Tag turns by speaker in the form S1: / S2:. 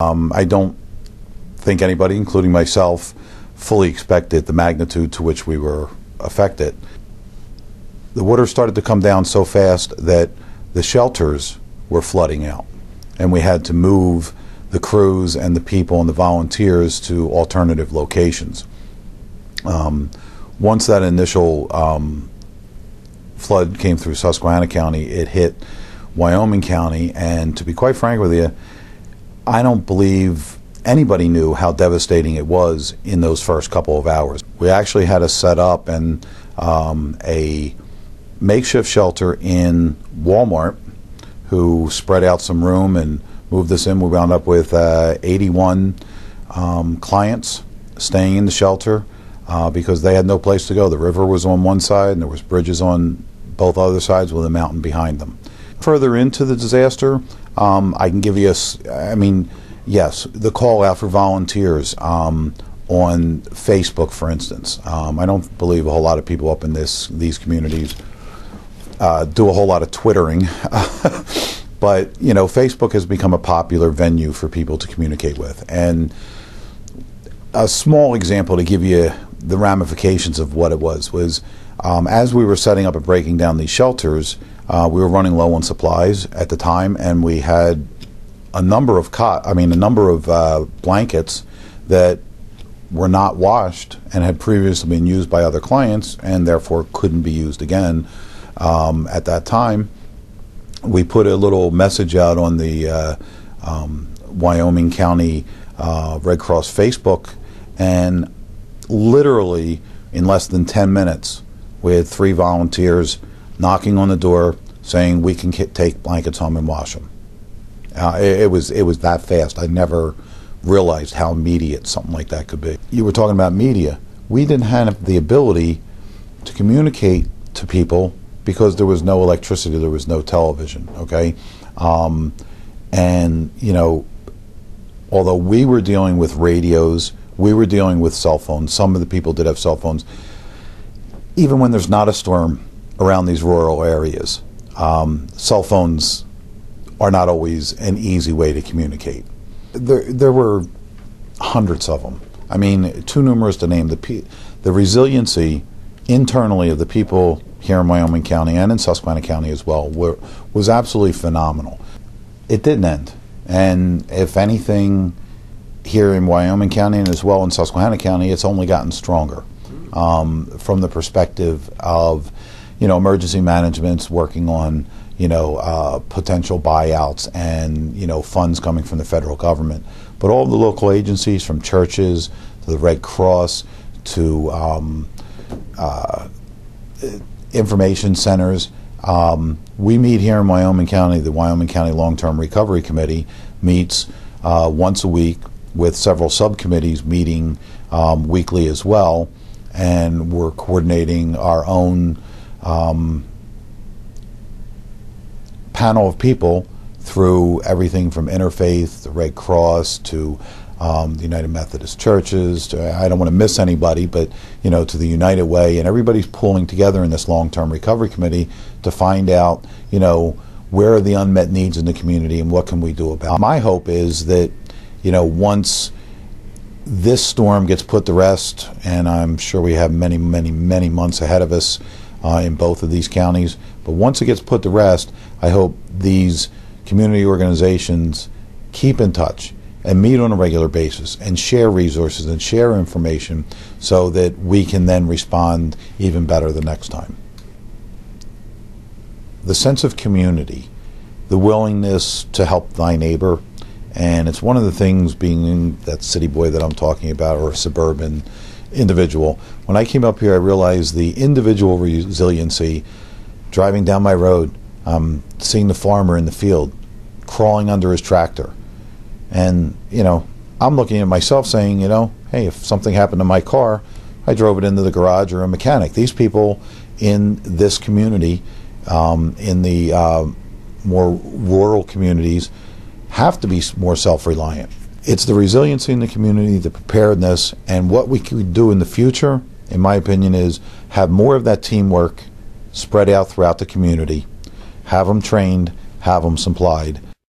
S1: I don't think anybody, including myself, fully expected the magnitude to which we were affected. The water started to come down so fast that the shelters were flooding out, and we had to move the crews and the people and the volunteers to alternative locations. Once that initial flood came through Susquehanna County, it hit Wyoming County, and to be quite frank with you, I don't believe anybody knew how devastating it was in those first couple of hours. We actually had to set up a makeshift shelter in Walmart, who spread out some room and moved us in. We wound up with 81 clients staying in the shelter because they had no place to go. The river was on one side and there was bridges on both other sides with a mountain behind them. Further into the disaster, I can give you yes, the call out for volunteers on Facebook, for instance. I don't believe a whole lot of people up in these communities do a whole lot of twittering, but Facebook has become a popular venue for people to communicate with. And a small example to give you the ramifications of what it was as we were setting up and breaking down these shelters, we were running low on supplies at the time, and we had a number of blankets that were not washed and had previously been used by other clients and therefore couldn't be used again. At that time, we put a little message out on the Wyoming County Red Cross Facebook, and literally in less than 10 minutes, we had 3 volunteers knocking on the door saying we can take blankets home and wash them. It was that fast. I never realized how immediate something like that could be. You were talking about media. We didn't have the ability to communicate to people because there was no electricity, there was no television, okay? And, although we were dealing with radios, we were dealing with cell phones. Some of the people did have cell phones. Even when there's not a storm around these rural areas, cell phones are not always an easy way to communicate. There were hundreds of them. I mean, too numerous to name. The resiliency internally of the people here in Wyoming County and in Susquehanna County as well was absolutely phenomenal. It didn't end. And if anything, here in Wyoming County and as well in Susquehanna County, it's only gotten stronger from the perspective of, emergency management's working on, potential buyouts and, funds coming from the federal government. But all the local agencies, from churches to the Red Cross to information centers. We meet here in Wyoming County. The Wyoming County Long-Term Recovery Committee meets once a week with several subcommittees meeting weekly as well, and we're coordinating our own panel of people through everything from interfaith, the Red Cross, to the United Methodist Churches, to, I don't want to miss anybody, but to the United Way, and everybody's pulling together in this long-term recovery committee to find out, where are the unmet needs in the community and what can we do about it. My hope is that, once this storm gets put to rest, and I'm sure we have many, many, many months ahead of us in both of these counties, but once it gets put to rest, I hope these community organizations keep in touch and meet on a regular basis and share resources and share information so that we can then respond even better the next time. The sense of community, the willingness to help thy neighbor, and it's one of the things, being that city boy that I'm talking about, or a suburban individual. When I came up here, I realized the individual resiliency, driving down my road, seeing the farmer in the field, crawling under his tractor. And, I'm looking at myself saying, hey, if something happened to my car, I drove it into the garage or a mechanic. These people in this community, in the more rural communities, have to be more self-reliant. It's the resiliency in the community, the preparedness, and what we can do in the future, in my opinion, is have more of that teamwork spread out throughout the community, have them trained, have them supplied,